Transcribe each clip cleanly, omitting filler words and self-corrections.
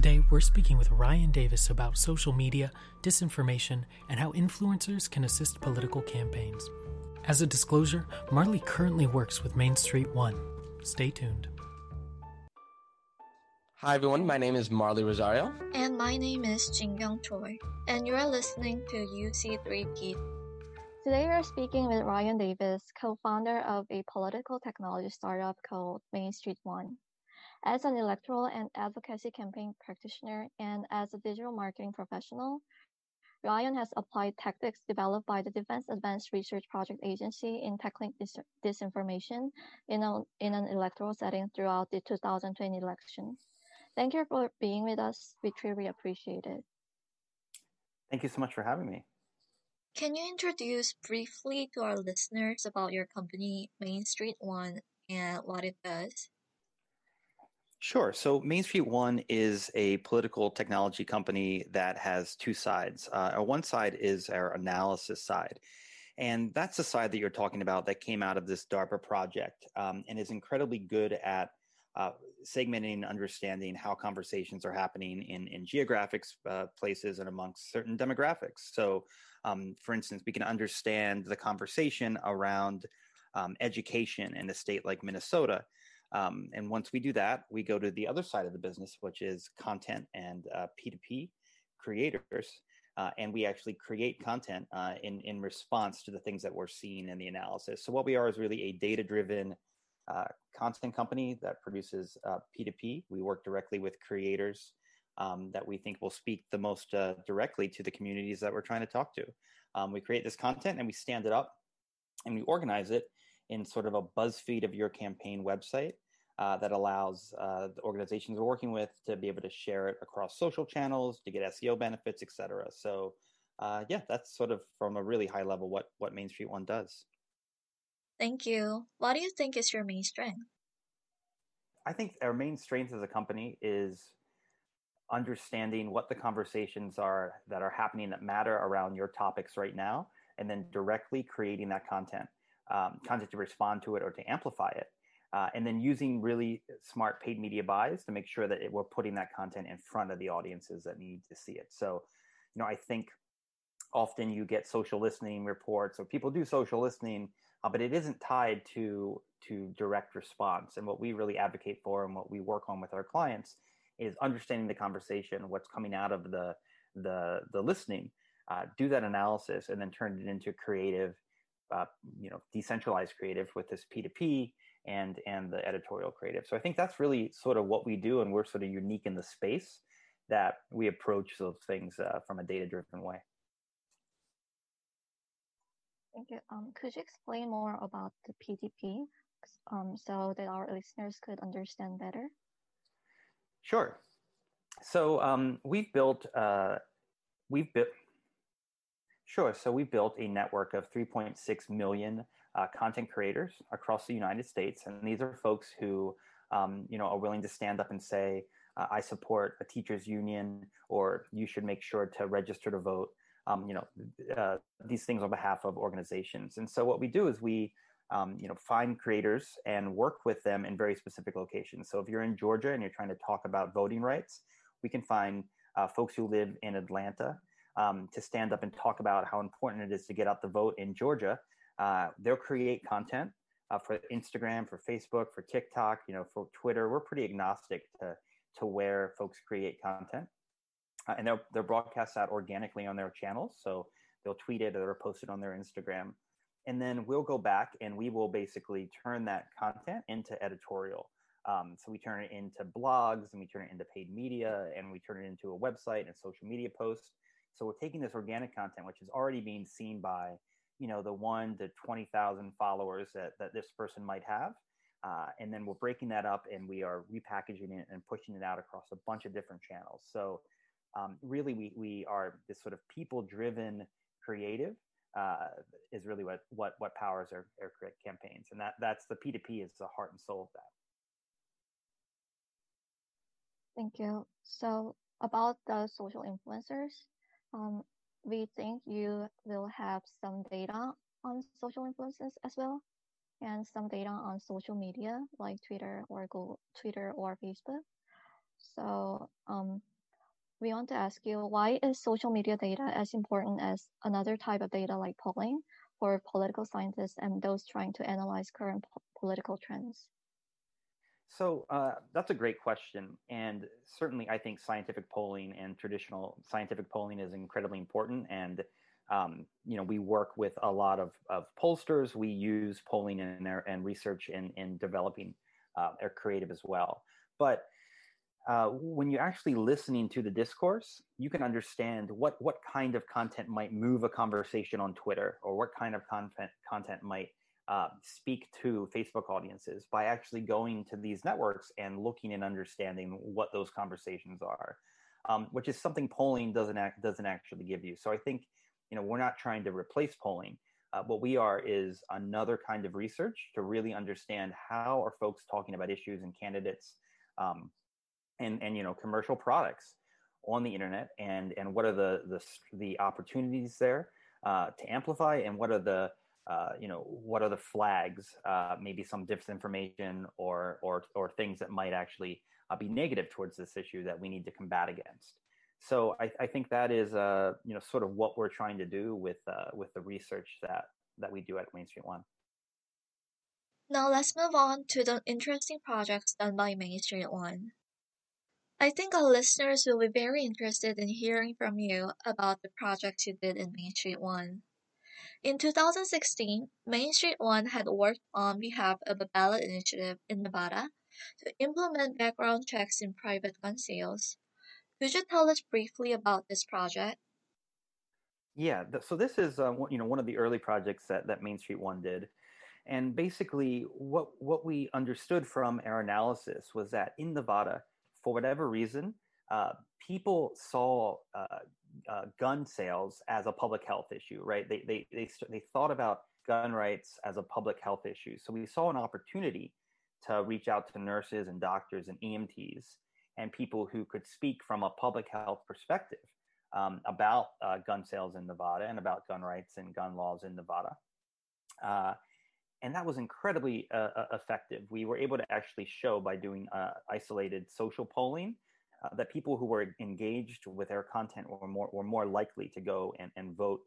Today, we're speaking with Ryan Davis about social media, disinformation, and how influencers can assist political campaigns. As a disclosure, Marley currently works with Main Street One. Stay tuned. Hi everyone, my name is Marley Rosario. And my name is Jingyoung Choi, and you're listening to UC3P. Today we're speaking with Ryan Davis, co-founder of a political technology startup called Main Street One. As an electoral and advocacy campaign practitioner and as a digital marketing professional, Ryan has applied tactics developed by the Defense Advanced Research Project Agency in tackling disinformation in an electoral setting throughout the 2020 election. Thank you for being with us. We truly appreciate it. Thank you so much for having me. Can you introduce briefly to our listeners about your company, Main Street One, and what it does? Sure. So Main Street One is a political technology company that has two sides. Our one side is our analysis side. And that's the side that you're talking about that came out of this DARPA project and is incredibly good at segmenting and understanding how conversations are happening in geographic places and amongst certain demographics. So, for instance, we can understand the conversation around education in a state like Minnesota. And once we do that, we go to the other side of the business, which is content and P2P creators. And we actually create content in response to the things that we're seeing in the analysis. So what we are is really a data-driven content company that produces P2P. We work directly with creators that we think will speak the most directly to the communities that we're trying to talk to. We create this content and we stand it up and we organize it in sort of a BuzzFeed of your campaign website that allows the organizations we're working with to be able to share it across social channels, to get SEO benefits, et cetera. So yeah, that's sort of from a really high level what Main Street One does. Thank you. What do you think is your main strength? I think our main strength as a company is understanding what the conversations are that are happening that matter around your topics right now, and then directly creating that content to respond to it or to amplify it. And then using really smart paid media buys to make sure that we're putting that content in front of the audiences that need to see it. So, I think often you get social listening reports or people do social listening, but it isn't tied to direct response. And what we really advocate for and what we work on with our clients is understanding the conversation, what's coming out of the listening, do that analysis, and then turn it into creative, decentralized creative with this P2P and the editorial creative. So I think that's really sort of what we do, and we're sort of unique in the space that we approach those things from a data-driven way. Thank you. Could you explain more about the P2P so that our listeners could understand better? Sure. So we've built a network of 3.6 million content creators across the United States, and these are folks who are willing to stand up and say, I support a teachers union, or you should make sure to register to vote. These things on behalf of organizations. And so what we do is we find creators and work with them in very specific locations. So if you're in Georgia and you're trying to talk about voting rights, we can find folks who live in Atlanta to stand up and talk about how important it is to get out the vote in Georgia. They'll create content for Instagram, for Facebook, for TikTok, for Twitter. We're pretty agnostic to where folks create content. And they'll broadcast that organically on their channels. So they'll tweet it or post it on their Instagram. And then we'll go back and we will basically turn that content into editorial. So we turn it into blogs and we turn it into paid media and we turn it into a website and social media posts. So we're taking this organic content, which is already being seen by, the 1 to 20,000 followers that this person might have. And then we're breaking that up and we are repackaging it and pushing it out across a bunch of different channels. So really, we are this sort of people-driven creative is really what powers our campaigns, and that's the P2P is the heart and soul of that. Thank you. So about the social influencers, we think you will have some data on social influencers as well, and some data on social media like Twitter or Facebook. So we want to ask you, why is social media data as important as another type of data like polling for political scientists and those trying to analyze current political trends? So that's a great question. And certainly, I think scientific polling and traditional scientific polling is incredibly important. And, we work with a lot of pollsters. We use polling and research in developing our creative as well. But when you're actually listening to the discourse, you can understand what kind of content might move a conversation on Twitter, or what kind of content might speak to Facebook audiences by actually going to these networks and looking and understanding what those conversations are, which is something polling doesn't actually give you. So I think we're not trying to replace polling. What we are is another kind of research to really understand how are folks talking about issues and candidates, and commercial products on the internet, and what are the opportunities there to amplify, and what are the flags, maybe some disinformation or things that might actually be negative towards this issue that we need to combat against. So I think that is sort of what we're trying to do with the research that we do at Main Street One. Now let's move on to the interesting projects done by Main Street One. I think our listeners will be very interested in hearing from you about the projects you did in Main Street One. In 2016, Main Street One had worked on behalf of a ballot initiative in Nevada to implement background checks in private gun sales. Could you tell us briefly about this project? Yeah, so this is one of the early projects that Main Street One did. And basically what we understood from our analysis was that in Nevada, for whatever reason, people saw gun sales as a public health issue, right? They thought about gun rights as a public health issue. So we saw an opportunity to reach out to nurses and doctors and EMTs and people who could speak from a public health perspective about gun sales in Nevada and about gun rights and gun laws in Nevada. And that was incredibly effective. We were able to actually show by doing isolated social polling that people who were engaged with our content were more likely to go and vote,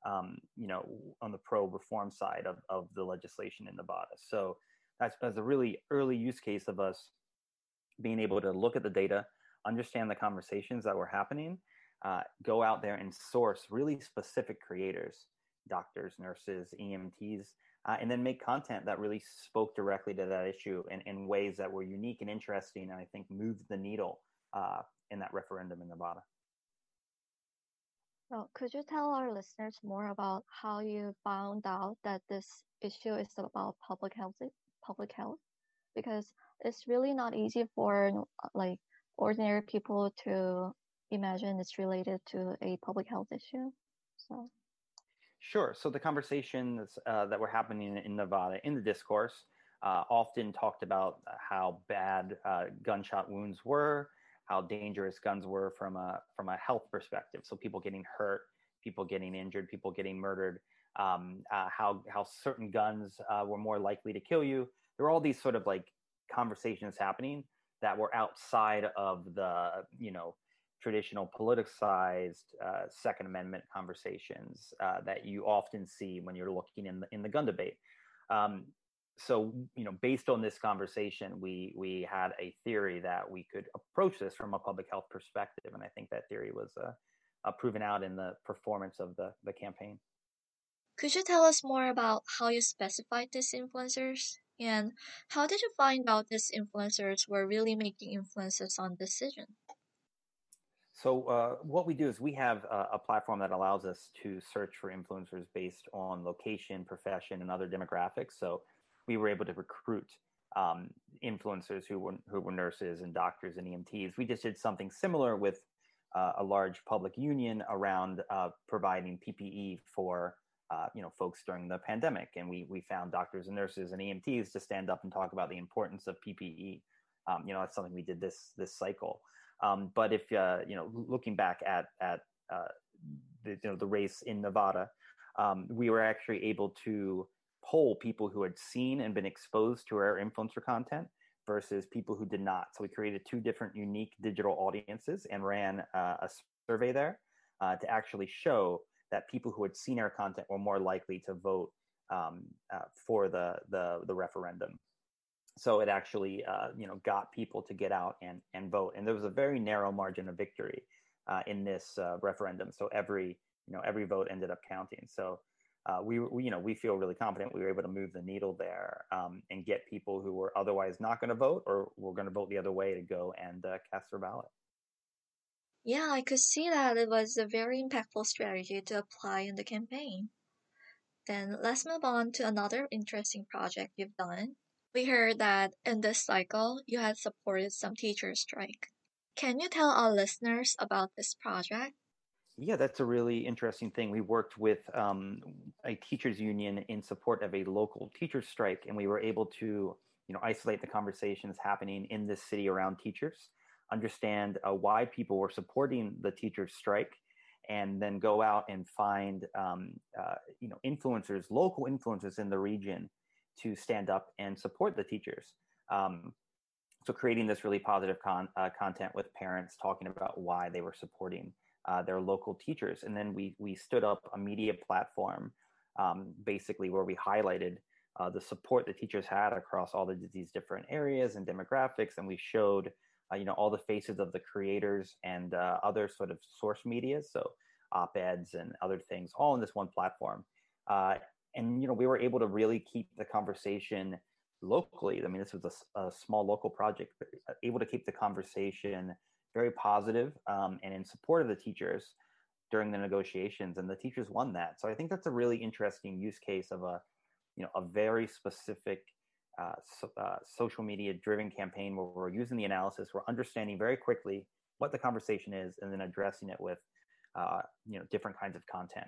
on the pro-reform side of the legislation in Nevada. So that's a really early use case of us being able to look at the data, understand the conversations that were happening, go out there and source really specific creators, doctors, nurses, EMTs, and then make content that really spoke directly to that issue in ways that were unique and interesting, and I think moved the needle in that referendum in Nevada. So could you tell our listeners more about how you found out that this issue is about public health? Because it's really not easy for like ordinary people to imagine it's related to a public health issue. So. Sure. So the conversations that were happening in Nevada in the discourse often talked about how bad gunshot wounds were, how dangerous guns were from a health perspective. So people getting hurt, people getting injured, people getting murdered, how certain guns were more likely to kill you. There were all these sort of like conversations happening that were outside of the, traditional politicized Second Amendment conversations that you often see when you're looking in the gun debate. So, based on this conversation, we had a theory that we could approach this from a public health perspective, and I think that theory was proven out in the performance of the campaign. Could you tell us more about how you specified these influencers? And how did you find out these influencers were really making influences on decision? So what we do is we have a platform that allows us to search for influencers based on location, profession, and other demographics. So we were able to recruit influencers who were nurses and doctors and EMTs. We just did something similar with a large public union around providing PPE for folks during the pandemic, and we found doctors and nurses and EMTs to stand up and talk about the importance of PPE. That's something we did this cycle. But if looking back at the race in Nevada, we were actually able to poll people who had seen and been exposed to our influencer content versus people who did not. So we created 2 different unique digital audiences and ran a survey there to actually show that people who had seen our content were more likely to vote for the referendum. So it actually got people to get out and vote, and there was a very narrow margin of victory in this referendum. So every vote ended up counting. So we feel really confident we were able to move the needle there and get people who were otherwise not going to vote or were going to vote the other way to go and cast their ballot. Yeah, I could see that it was a very impactful strategy to apply in the campaign. Then let's move on to another interesting project you've done. We heard that in this cycle, you had supported some teacher strike. Can you tell our listeners about this project? Yeah, that's a really interesting thing. We worked with a teachers union in support of a local teachers strike, and we were able to isolate the conversations happening in this city around teachers, understand why people were supporting the teachers strike, and then go out and find influencers, local influencers in the region to stand up and support the teachers. So creating this really positive content with parents talking about why they were supporting their local teachers. And then we stood up a media platform basically where we highlighted the support the teachers had across all these different areas and demographics. And we showed all the faces of the creators and other sort of source media, so op-eds and other things, all in this one platform. And we were able to really keep the conversation locally. I mean, this was a small local project, but able to keep the conversation very positive and in support of the teachers during the negotiations, and the teachers won that. So I think that's a really interesting use case of a very specific social media driven campaign where we're using the analysis, we're understanding very quickly what the conversation is, and then addressing it with different kinds of content.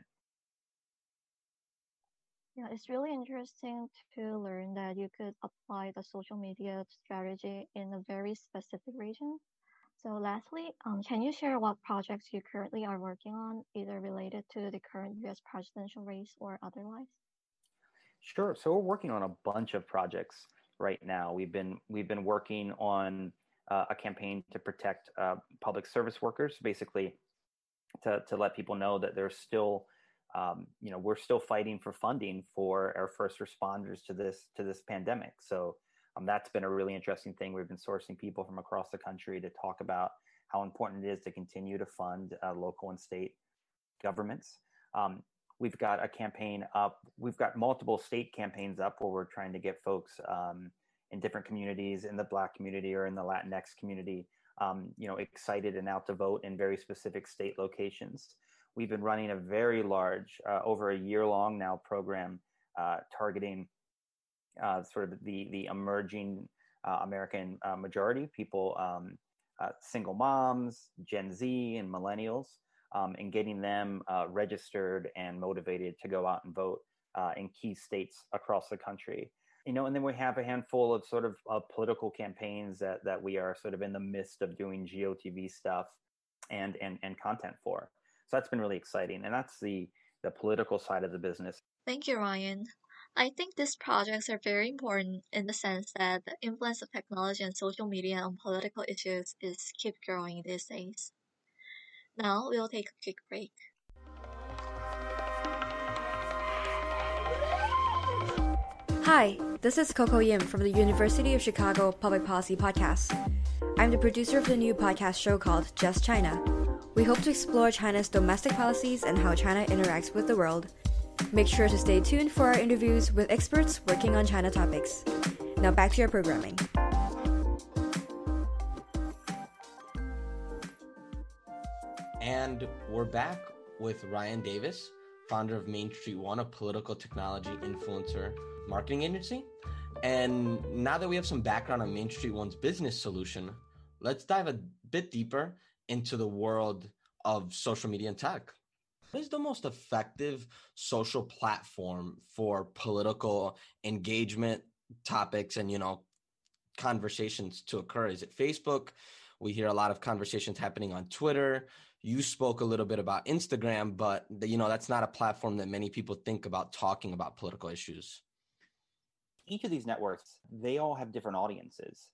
Yeah, it's really interesting to learn that you could apply the social media strategy in a very specific region. So lastly, can you share what projects you currently are working on, either related to the current US presidential race or otherwise? Sure. So we're working on a bunch of projects right now. We've been working on a campaign to protect public service workers, basically to let people know that there's still we're still fighting for funding for our first responders to this pandemic. So that's been a really interesting thing. We've been sourcing people from across the country to talk about how important it is to continue to fund local and state governments. We've got a campaign up. We've got multiple state campaigns up where we're trying to get folks in different communities, in the Black community or in the Latinx community, excited and out to vote in very specific state locations. We've been running a very large, over a year-long now program targeting sort of the emerging American majority, people, single moms, Gen Z, and millennials, and getting them registered and motivated to go out and vote in key states across the country. And then we have a handful of sort of political campaigns that we are sort of in the midst of doing GOTV stuff and content for. So that's been really exciting. And that's the political side of the business. Thank you, Ryan. I think these projects are very important in the sense that the influence of technology and social media on political issues is keep growing these days. Now we'll take a quick break. Hi, this is Coco Yim from the University of Chicago Public Policy Podcast. I'm the producer of the new podcast show called Just China. We hope to explore China's domestic policies and how China interacts with the world. Make sure to stay tuned for our interviews with experts working on China topics. Now back to your programming. And we're back with Ryan Davis, founder of Main Street One, a political technology influencer marketing agency. And now that we have some background on Main Street One's business solution, let's dive a bit deeper into the world of social media and tech. What is the most effective social platform for political engagement topics and, conversations to occur? Is it Facebook? We hear a lot of conversations happening on Twitter. You spoke a little bit about Instagram, but that's not a platform that many people think about talking about political issues. Each of these networks, they all have different audiences.